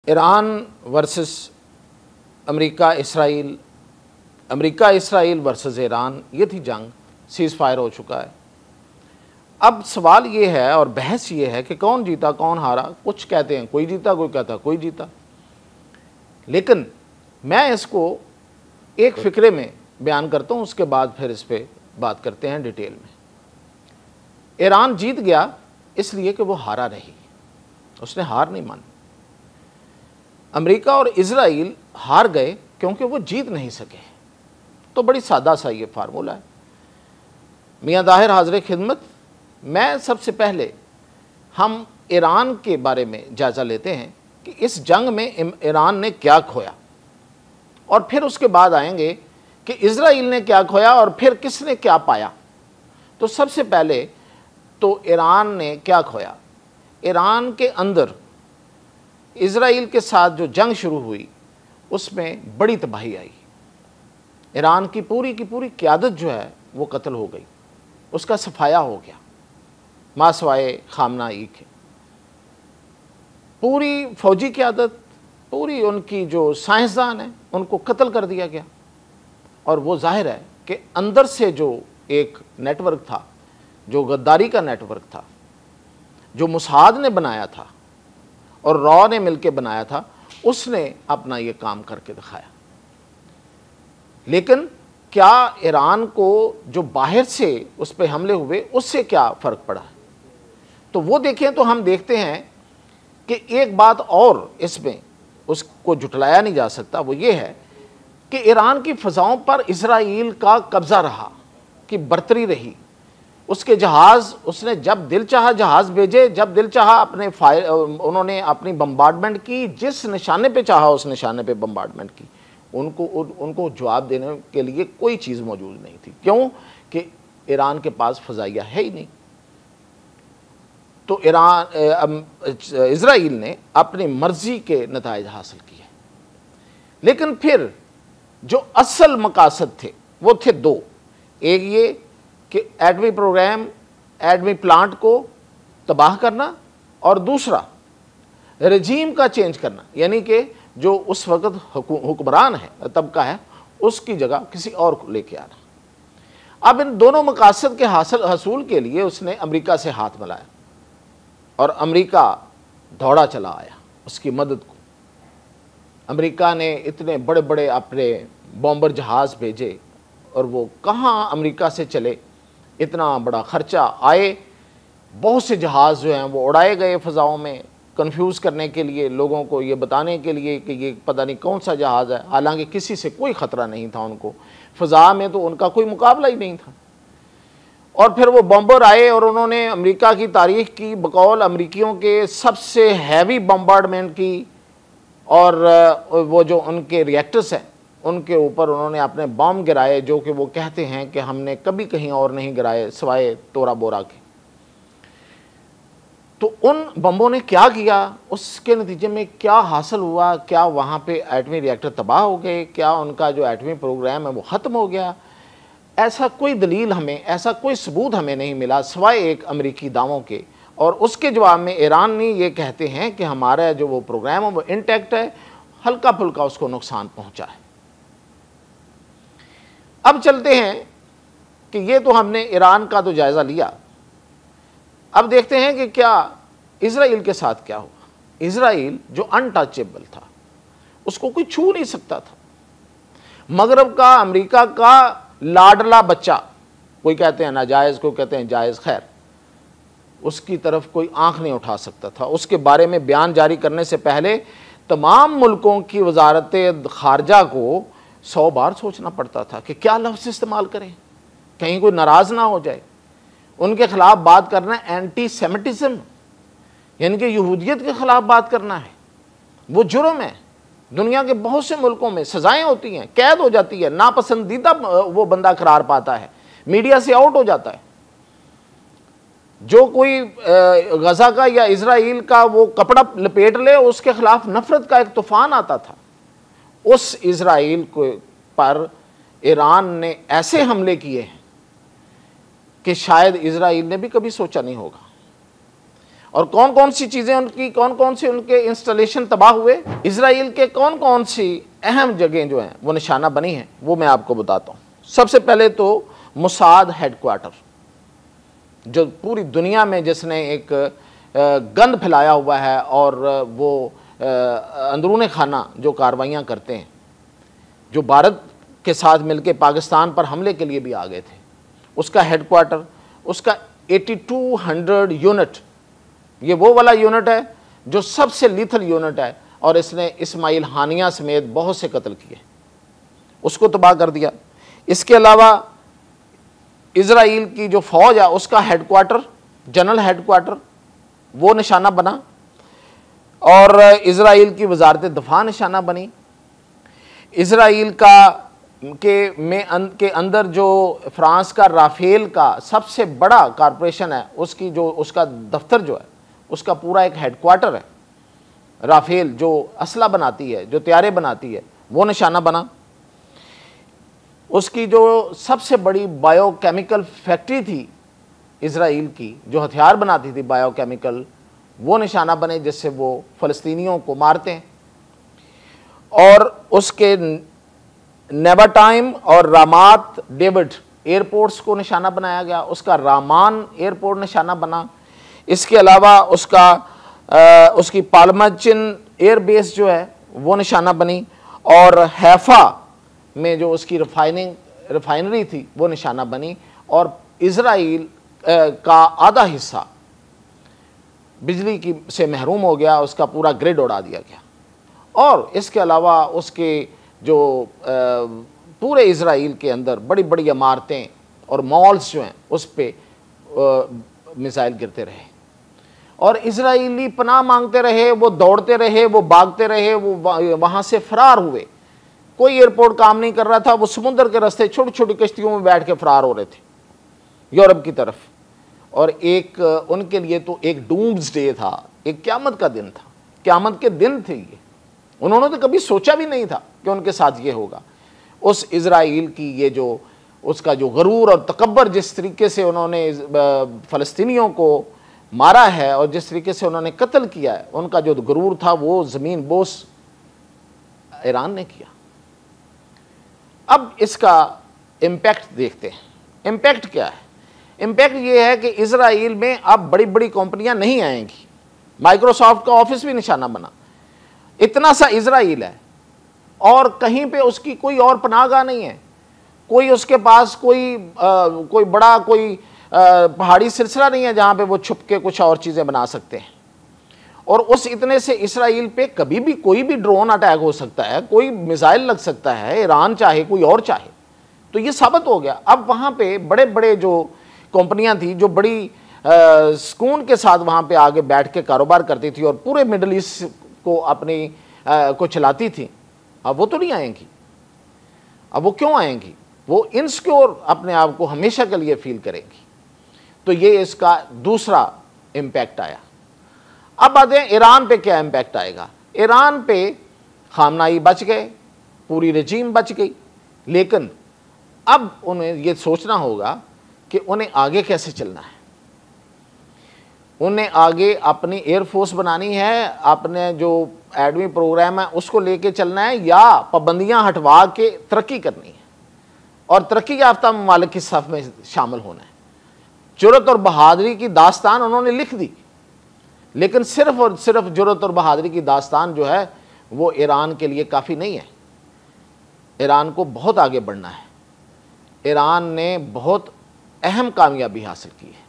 Iran versus America Israel, America Israel versus Iran, ये थी जंग। सीज़ फायर हो चुका है। अब सवाल ये है और बहस ये है कि कौन जीता कौन हारा। कुछ कहते हैं कोई जीता, कोई कहता कोई जीता। लेकिन मैं इसको एक फ़िक्रे में बयान करता हूँ, उसके बाद फिर इस पर बात करते हैं डिटेल में। ईरान जीत गया इसलिए कि वो हारा नहीं, उसने हार नहीं मानी। अमेरिका और इजराइल हार गए क्योंकि वो जीत नहीं सके। तो बड़ी सादा सा ये फार्मूला है। मियाँ ताहिर हाज़िर खिदमत, मैं सबसे पहले हम ईरान के बारे में जायज़ा लेते हैं कि इस जंग में ईरान ने क्या खोया, और फिर उसके बाद आएंगे कि इजराइल ने क्या खोया और फिर किसने क्या पाया। तो सबसे पहले तो ईरान ने क्या खोया। ईरान के अंदर इजराइल के साथ जो जंग शुरू हुई उसमें बड़ी तबाही आई। ईरान की पूरी क़यादत जो है वो कत्ल हो गई, उसका सफाया हो गया मासवाए खामनाई के। पूरी फौजी क़यादत, पूरी उनकी जो साइंसदान है, उनको कत्ल कर दिया गया। और वो जाहिर है कि अंदर से जो एक नेटवर्क था, जो गद्दारी का नेटवर्क था, जो मुसाद ने बनाया था और रॉ ने मिलकर बनाया था, उसने अपना ये काम करके दिखाया। लेकिन क्या ईरान को जो बाहर से उस पर हमले हुए उससे क्या फ़र्क पड़ा, तो वो देखें तो हम देखते हैं कि एक बात और इसमें उसको जुटलाया नहीं जा सकता। वो ये है कि ईरान की फ़ज़ाओं पर इजराइल का कब्ज़ा रहा, कि बर्तरी रही। उसके जहाज़, उसने जब दिल चाहा जहाज़ भेजे, जब दिल चाहा अपने उन्होंने अपनी बम्बार्डमेंट की, जिस निशाने पे चाहा उस निशाने पे बम्बार्डमेंट की। उनको जवाब देने के लिए कोई चीज़ मौजूद नहीं थी। क्यों कि ईरान के पास फ़ज़ाइया है ही नहीं। तो इजराइल ने अपनी मर्ज़ी के नताइज हासिल किए। लेकिन फिर जो असल मकासद थे वो थे दो। एक ये कि एटमी प्रोग्राम, एटमी प्लांट को तबाह करना, और दूसरा रजीम का चेंज करना, यानी कि जो उस वक़्त हुक्मरान है, तबका है, उसकी जगह किसी और को लेके आना। अब इन दोनों मकासद के हसूल के लिए उसने अमेरिका से हाथ मिलाया और अमेरिका दौड़ा चला आया उसकी मदद को। अमेरिका ने इतने बड़े बड़े अपने बॉम्बर जहाज़ भेजे, और वो कहाँ अमेरिका से चले, इतना बड़ा ख़र्चा आए। बहुत से जहाज़ जो हैं वो उड़ाए गए फ़ज़ाओं में, कंफ्यूज करने के लिए, लोगों को ये बताने के लिए कि ये पता नहीं कौन सा जहाज़ है। हालांकि किसी से कोई ख़तरा नहीं था उनको, फ़ज़ा में तो उनका कोई मुकाबला ही नहीं था। और फिर वो बम्बर आए और उन्होंने अमेरिका की तारीख़ की बकौल अमेरिकियों के सबसे हैवी बम्बार्डमेंट की, और वो जो उनके रिएक्टर्स हैं उनके ऊपर उन्होंने अपने बम गिराए, जो कि वो कहते हैं कि हमने कभी कहीं और नहीं गिराए सिवाय तोरा बोरा के। तो उन बम्बों ने क्या किया, उसके नतीजे में क्या हासिल हुआ, क्या वहाँ पे एटमी रिएक्टर तबाह हो गए, क्या उनका जो एटमी प्रोग्राम है वो ख़त्म हो गया, ऐसा कोई दलील हमें, ऐसा कोई सबूत हमें नहीं मिला सिवाय एक अमेरिकी दावों के। और उसके जवाब में ईरान ने ये कहते हैं कि हमारा जो वो प्रोग्राम है वो इंटैक्ट है, हल्का फुल्का उसको नुकसान पहुँचा है। अब चलते हैं कि ये तो हमने ईरान का तो जायज़ा लिया। अब देखते हैं कि क्या इजराइल के साथ क्या हुआ। इजराइल जो अनटचेबल था, उसको कोई छू नहीं सकता था। मगरब का, अमेरिका का लाडला बच्चा, कोई कहते हैं नाजायज़, कोई कहते हैं जायज़, खैर उसकी तरफ कोई आंख नहीं उठा सकता था। उसके बारे में बयान जारी करने से पहले तमाम मुल्कों की वजारत खारजा को 100 बार सोचना पड़ता था कि क्या लफ्ज़ इस्तेमाल करें, कहीं कोई नाराज़ ना हो जाए। उनके ख़िलाफ़ बात करना एंटी सेमिटिज़म, यानी कि यहूदियत के ख़िलाफ़ बात करना है, वो जुर्म है। दुनिया के बहुत से मुल्कों में सज़ाएँ होती हैं, कैद हो जाती है, नापसंदीदा वो बंदा करार पाता है, मीडिया से आउट हो जाता है। जो कोई गज़ा का या इजराइल का वो कपड़ा लपेट ले, उसके ख़िलाफ़ नफ़रत का एक तूफ़ान आता था। उस इजराइल को पर ईरान ने ऐसे हमले किए हैं कि शायद इजराइल ने भी कभी सोचा नहीं होगा। और कौन कौन सी चीज़ें उनकी, कौन कौन से उनके इंस्टॉलेशन तबाह हुए, इजराइल के कौन कौन सी अहम जगह जो हैं वो निशाना बनी हैं, वो मैं आपको बताता हूँ। सबसे पहले तो मोसाद हेडक्वार्टर, जो पूरी दुनिया में जिसने एक गंद फैलाया हुआ है और वो अंदरूनी खाना जो कार्रवाइयाँ करते हैं, जो भारत के साथ मिलकर पाकिस्तान पर हमले के लिए भी आ गए थे, उसका हेडक्वार्टर, उसका 8200 यूनिट, ये वो वाला यूनिट है जो सबसे लीथल यूनिट है और इसने इस्माइल हानिया समेत बहुत से कत्ल किए, उसको तबाह कर दिया। इसके अलावा इजराइल की जो फौज है उसका हेडक्वार्टर, जनरल हेडक्वार्टर, वो निशाना बना और इजराइल की वजारत दफा निशाना बनी। इजराइल के अंदर जो फ्रांस का राफेल का सबसे बड़ा कॉरपोरेशन है, उसकी जो उसका दफ्तर जो है, उसका पूरा एक हेडक्वार्टर है। राफेल जो असला बनाती है, जो तैयारे बनाती है, वो निशाना बना। उसकी जो सबसे बड़ी बायोकेमिकल फैक्ट्री थी इजराइल की, जो हथियार बनाती थी बायोकेमिकल, वो निशाना बने जिससे वो फ़लस्तीनियों को मारते हैं। और उसके नेवाटाइम और रामात डेविड एयरपोर्ट्स को निशाना बनाया गया, उसका रामान एयरपोर्ट निशाना बना। इसके अलावा उसकी पालमाचिन एयरबेस जो है वो निशाना बनी और हैफा में जो उसकी रिफाइनरी थी वो निशाना बनी। और इजराइल का आधा हिस्सा बिजली से महरूम हो गया, उसका पूरा ग्रिड उड़ा दिया गया। और इसके अलावा उसके जो पूरे इजराइल के अंदर बड़ी बड़ी इमारतें और मॉल्स जो हैं उस पर मिसाइल गिरते रहे और इजराइली पनाह मांगते रहे, वो दौड़ते रहे, वो भागते रहे, वो वहाँ से फरार हुए। कोई एयरपोर्ट काम नहीं कर रहा था, वो समुद्र के रास्ते छोटी छोटी कश्तियों में बैठ के फरार हो रहे थे यूरोप की तरफ। और एक उनके लिए तो एक डूम्स डे था, एक क़यामत का दिन था, क़यामत के दिन थे ये। उन्होंने तो कभी सोचा भी नहीं था कि उनके साथ ये होगा। उस इजराइल की ये जो उसका जो गरूर और तकब्बर, जिस तरीके से उन्होंने फ़लस्तीनियों को मारा है और जिस तरीके से उन्होंने कत्ल किया है, उनका जो गरूर था वो ज़मीन बोस ईरान ने किया। अब इसका इम्पैक्ट देखते हैं। इम्पैक्ट क्या है? इम्पैक्ट ये है कि इजराइल में अब बड़ी बड़ी कंपनियां नहीं आएंगी। माइक्रोसॉफ्ट का ऑफिस भी निशाना बना। इतना सा इजराइल है और कहीं पे उसकी कोई और पनाहगाह नहीं है, कोई उसके पास कोई बड़ा पहाड़ी सिलसिला नहीं है जहां पे वो छुप के कुछ और चीज़ें बना सकते हैं। और उस इतने से इसराइल पे कभी भी कोई भी ड्रोन अटैक हो सकता है, कोई मिसाइल लग सकता है, ईरान चाहे कोई और चाहे। तो ये साबित हो गया। अब वहाँ पे बड़े बड़े जो कंपनियां थी जो बड़ी सुकून के साथ वहाँ पे आगे बैठ के कारोबार करती थी और पूरे मिडल ईस्ट को अपनी को चलाती थी, अब वो तो नहीं आएंगी। अब वो क्यों आएंगी? वो इनसिक्योर अपने आप को हमेशा के लिए फील करेंगी। तो ये इसका दूसरा इम्पैक्ट आया। अब आते हैं ईरान पे क्या इम्पैक्ट आएगा। ईरान पे खामनाई बच गए, पूरी रजीम बच गई, लेकिन अब उन्हें ये सोचना होगा कि उन्हें आगे कैसे चलना है। उन्हें आगे अपनी एयरफोर्स बनानी है, अपने जो एडमी प्रोग्राम है उसको लेके चलना है, या पाबंदियां हटवा के तरक्की करनी है और तरक्की याफ्ता ममालिक की सफ में शामिल होना है। जुर्रत और बहादुरी की दास्तान उन्होंने लिख दी, लेकिन सिर्फ और सिर्फ जुर्रत और बहादुरी की दास्तान जो है वो ईरान के लिए काफ़ी नहीं है। ईरान को बहुत आगे बढ़ना है। ईरान ने बहुत अहम कामयाबी हासिल की है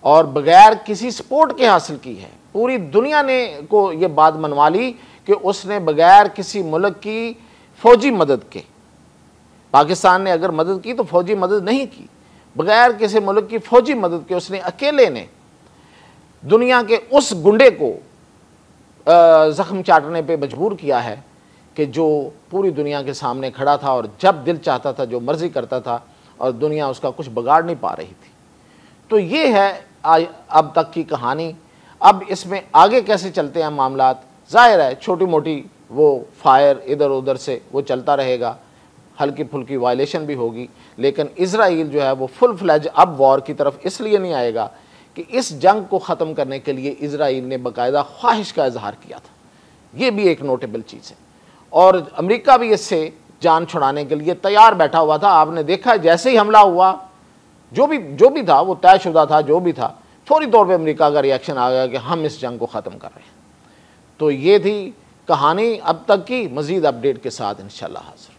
और बगैर किसी सपोर्ट के हासिल की है। पूरी दुनिया ने को ये बात मनवा ली कि उसने बगैर किसी मुल्क की फ़ौजी मदद के, पाकिस्तान ने अगर मदद की तो फ़ौजी मदद नहीं की, बगैर किसी मुल्क की फ़ौजी मदद के उसने अकेले ने दुनिया के उस गुंडे को ज़ख्म चाटने पे मजबूर किया है कि जो पूरी दुनिया के सामने खड़ा था और जब दिल चाहता था जो मर्ज़ी करता था और दुनिया उसका कुछ बिगाड़ नहीं पा रही थी। तो ये है अब तक की कहानी। अब इसमें आगे कैसे चलते हैं मामलात, ज़ाहिर है छोटी मोटी वो फायर इधर उधर से वो चलता रहेगा, हल्की फुल्की वायलेशन भी होगी, लेकिन इजराइल जो है वो फुल फ्लैज अब वॉर की तरफ इसलिए नहीं आएगा कि इस जंग को ख़त्म करने के लिए इजराइल ने बाकायदा ख्वाहिश का इजहार किया था। ये भी एक नोटेबल चीज़ है। और अमेरिका भी इससे जान छुड़ाने के लिए तैयार बैठा हुआ था। आपने देखा जैसे ही हमला हुआ, जो भी था वो तयशुदा था, जो भी था, फौरी तौर पे अमेरिका का रिएक्शन आ गया कि हम इस जंग को ख़त्म कर रहे हैं। तो ये थी कहानी अब तक की। मज़ीद अपडेट के साथ इंशाल्लाह हाज़िर।